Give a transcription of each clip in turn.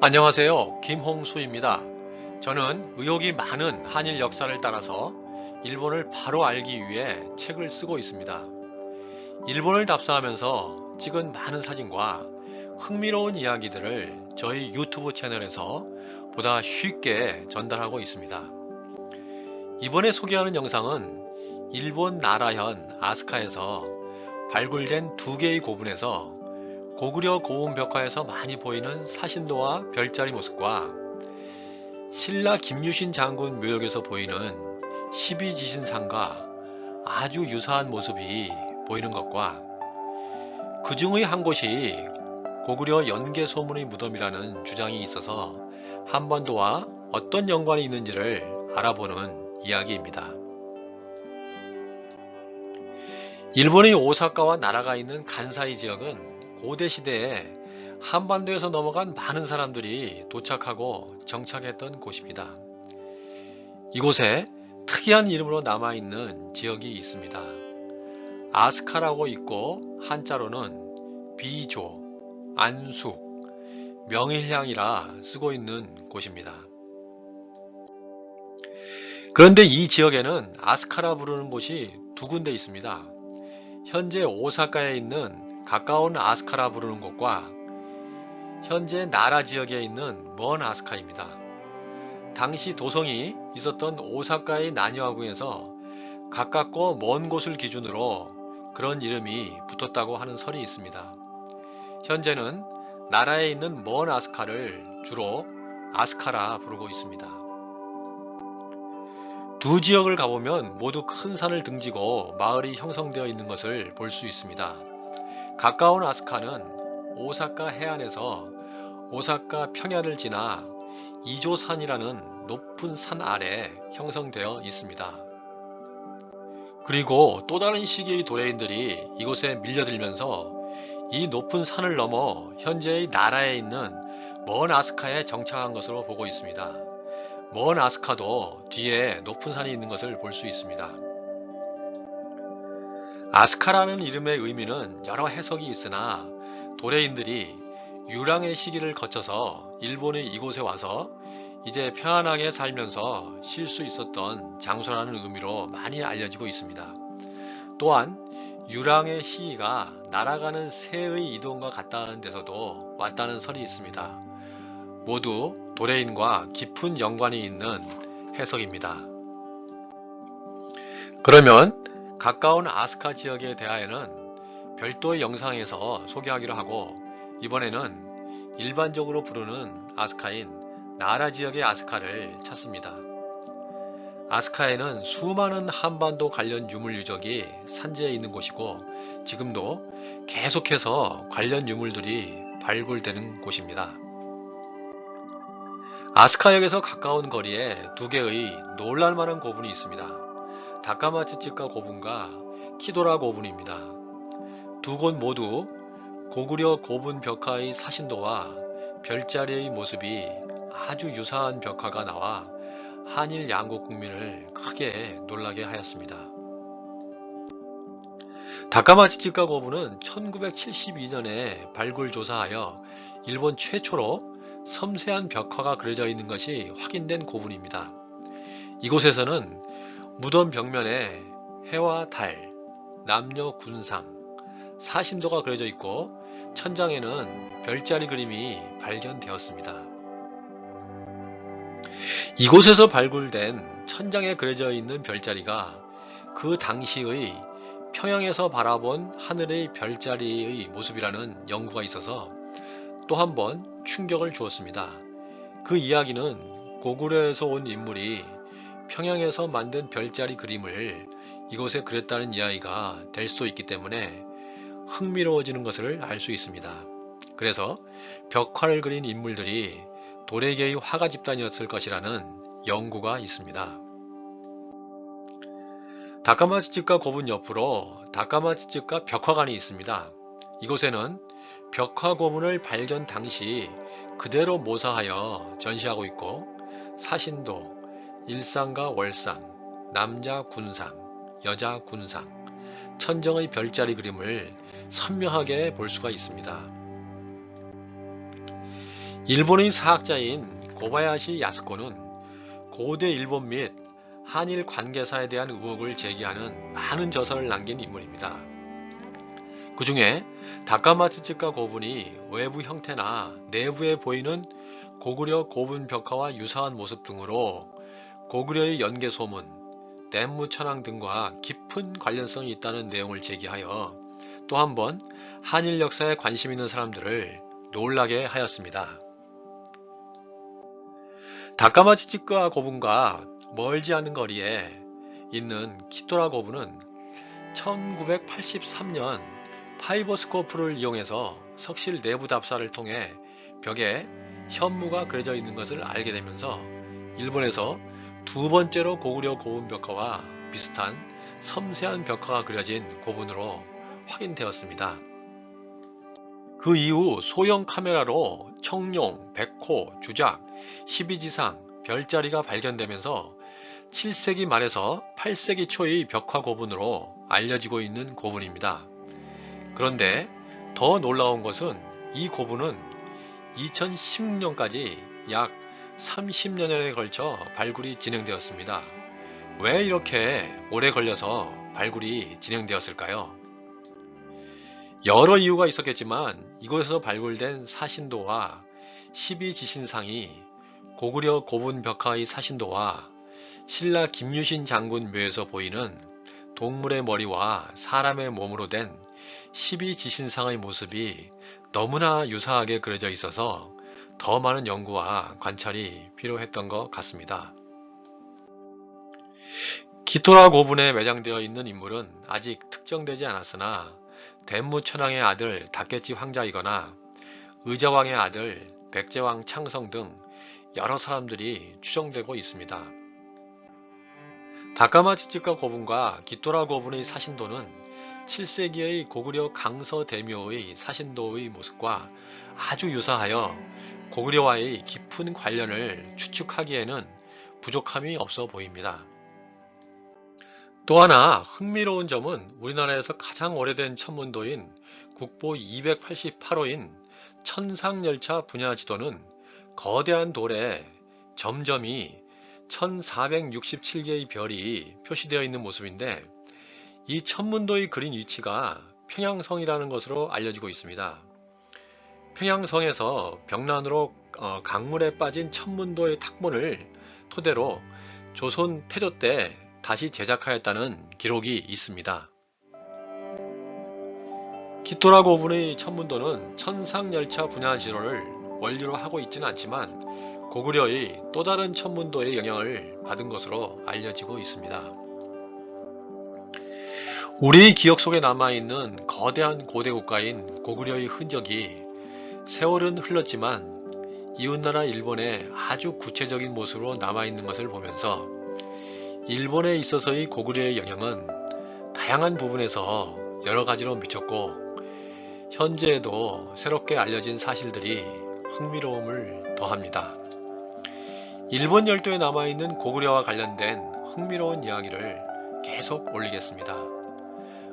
안녕하세요. 김홍수입니다. 저는 의혹이 많은 한일 역사를 따라서 일본을 바로 알기 위해 책을 쓰고 있습니다. 일본을 답사하면서 찍은 많은 사진과 흥미로운 이야기들을 저희 유튜브 채널에서 보다 쉽게 전달하고 있습니다. 이번에 소개하는 영상은 일본 나라현 아스카에서 발굴된 두 개의 고분에서 고구려 고분 벽화에서 많이 보이는 사신도와 별자리 모습과 신라 김유신 장군 묘역에서 보이는 십이지신상과 아주 유사한 모습이 보이는 것과 그 중의 한 곳이 고구려 연개소문의 무덤이라는 주장이 있어서 한반도와 어떤 연관이 있는지를 알아보는 이야기입니다. 일본의 오사카와 나라가 있는 간사이 지역은 고대 시대에 한반도에서 넘어간 많은 사람들이 도착하고 정착했던 곳입니다. 이곳에 특이한 이름으로 남아있는 지역이 있습니다. 아스카라고 있고 한자로는 비조, 안숙, 명일향이라 쓰고 있는 곳입니다. 그런데 이 지역에는 아스카라 부르는 곳이 두 군데 있습니다. 현재 오사카에 있는 가까운 아스카라 부르는 곳과 현재 나라 지역에 있는 먼 아스카입니다. 당시 도성이 있었던 오사카의 나니와궁에서 가깝고 먼 곳을 기준으로 그런 이름이 붙었다고 하는 설이 있습니다. 현재는 나라에 있는 먼 아스카를 주로 아스카라 부르고 있습니다. 두 지역을 가보면 모두 큰 산을 등지고 마을이 형성되어 있는 것을 볼 수 있습니다. 가까운 아스카는 오사카 해안에서 오사카 평야를 지나 이조산이라는 높은 산 아래 형성되어 있습니다. 그리고 또 다른 시기의 도레인들이 이곳에 밀려들면서 이 높은 산을 넘어 현재의 나라에 있는 먼 아스카에 정착한 것으로 보고 있습니다. 먼 아스카도 뒤에 높은 산이 있는 것을 볼 수 있습니다. 아스카라는 이름의 의미는 여러 해석이 있으나 도레인들이 유랑의 시기를 거쳐서 일본의 이곳에 와서 이제 편안하게 살면서 쉴 수 있었던 장소라는 의미로 많이 알려지고 있습니다. 또한 유랑의 시기가 날아가는 새의 이동과 같다는 데서도 왔다는 설이 있습니다. 모두 도레인과 깊은 연관이 있는 해석입니다. 그러면 가까운 아스카 지역에 대하여는 별도의 영상에서 소개하기로 하고 이번에는 일반적으로 부르는 아스카인 나라 지역의 아스카를 찾습니다. 아스카에는 수많은 한반도 관련 유물 유적이 산지에 있는 곳이고 지금도 계속해서 관련 유물들이 발굴되는 곳입니다. 아스카역에서 가까운 거리에 두 개의 놀랄만한 고분이 있습니다. 다카마츠치카 고분과 키도라 고분입니다. 두 곳 모두 고구려 고분 벽화의 사신도와 별자리의 모습이 아주 유사한 벽화가 나와 한일 양국 국민을 크게 놀라게 하였습니다. 다카마츠치카 고분은 1972년에 발굴 조사하여 일본 최초로 섬세한 벽화가 그려져 있는 것이 확인된 고분입니다. 이곳에서는 무덤 벽면에 해와 달, 남녀 군상, 사신도가 그려져 있고 천장에는 별자리 그림이 발견되었습니다. 이곳에서 발굴된 천장에 그려져 있는 별자리가 그 당시의 평양에서 바라본 하늘의 별자리의 모습이라는 연구가 있어서 또 한 번 충격을 주었습니다. 그 이야기는 고구려에서 온 인물이 평양에서 만든 별자리 그림을 이곳에 그렸다는 이야기가 될 수도 있기 때문에 흥미로워지는 것을 알 수 있습니다. 그래서 벽화를 그린 인물들이 도레계의 화가 집단이었을 것이라는 연구가 있습니다. 다카마츠치카 고분 옆으로 다카마츠치카 벽화관이 있습니다. 이곳에는 벽화 고분을 발견 당시 그대로 모사하여 전시하고 있고 사신도, 일상과 월상, 남자 군상, 여자 군상, 천정의 별자리 그림을 선명하게 볼 수가 있습니다. 일본의 사학자인 고바야시 야스코는 고대 일본 및 한일 관계사에 대한 의혹을 제기하는 많은 저서를 남긴 인물입니다. 그 중에 다카마츠츠카 고분이 외부 형태나 내부에 보이는 고구려 고분 벽화와 유사한 모습 등으로 고구려의 연개 소문, 댐무 천왕 등과 깊은 관련성이 있다는 내용을 제기하여 또 한 번 한일 역사에 관심 있는 사람들을 놀라게 하였습니다. 다카마츠츠카 고분과 멀지 않은 거리에 있는 키토라 고분은 1983년 파이버스코프를 이용해서 석실 내부 답사를 통해 벽에 현무가 그려져 있는 것을 알게 되면서 일본에서 두 번째로 고구려 고분 벽화와 비슷한 섬세한 벽화가 그려진 고분으로 확인되었습니다. 그 이후 소형 카메라로 청룡, 백호, 주작, 12지상, 별자리가 발견되면서 7세기 말에서 8세기 초의 벽화 고분으로 알려지고 있는 고분입니다. 그런데 더 놀라운 것은 이 고분은 2016년까지 약 30년에 걸쳐 발굴이 진행되었습니다. 왜 이렇게 오래 걸려서 발굴이 진행되었을까요? 여러 이유가 있었겠지만 이곳에서 발굴된 사신도와 12지신상이 고구려 고분 벽화의 사신도와 신라 김유신 장군 묘에서 보이는 동물의 머리와 사람의 몸으로 된 12지신상의 모습이 너무나 유사하게 그려져 있어서 더 많은 연구와 관찰이 필요했던 것 같습니다. 키토라 고분에 매장되어 있는 인물은 아직 특정되지 않았으나 댐무 천왕의 아들 다케치 황자이거나 의자왕의 아들 백제왕 창성 등 여러 사람들이 추정되고 있습니다. 다카마츠츠카 고분과 키토라 고분의 사신도는 7세기의 고구려 강서 대묘의 사신도의 모습과 아주 유사하여 고구려와의 깊은 관련을 추측하기에는 부족함이 없어 보입니다. 또 하나 흥미로운 점은 우리나라에서 가장 오래된 천문도인 국보 288호인 천상열차 분야지도는 거대한 돌에 점점이 1467개의 별이 표시되어 있는 모습인데 이 천문도의 그린 위치가 평양성이라는 것으로 알려지고 있습니다. 평양성에서 벽난으로 강물에 빠진 천문도의 탁본을 토대로 조선 태조 때 다시 제작하였다는 기록이 있습니다. 키토라 고분의 천문도는 천상열차 분야지도를 원리로 하고 있지는 않지만 고구려의 또 다른 천문도의 영향을 받은 것으로 알려지고 있습니다. 우리의 기억 속에 남아있는 거대한 고대 국가인 고구려의 흔적이 세월은 흘렀지만 이웃나라 일본의 아주 구체적인 모습으로 남아있는 것을 보면서 일본에 있어서의 고구려의 영향은 다양한 부분에서 여러 가지로 미쳤고 현재에도 새롭게 알려진 사실들이 흥미로움을 더합니다. 일본 열도에 남아있는 고구려와 관련된 흥미로운 이야기를 계속 올리겠습니다.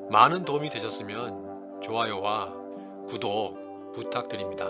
많은 도움이 되셨으면 좋아요와 구독 부탁드립니다.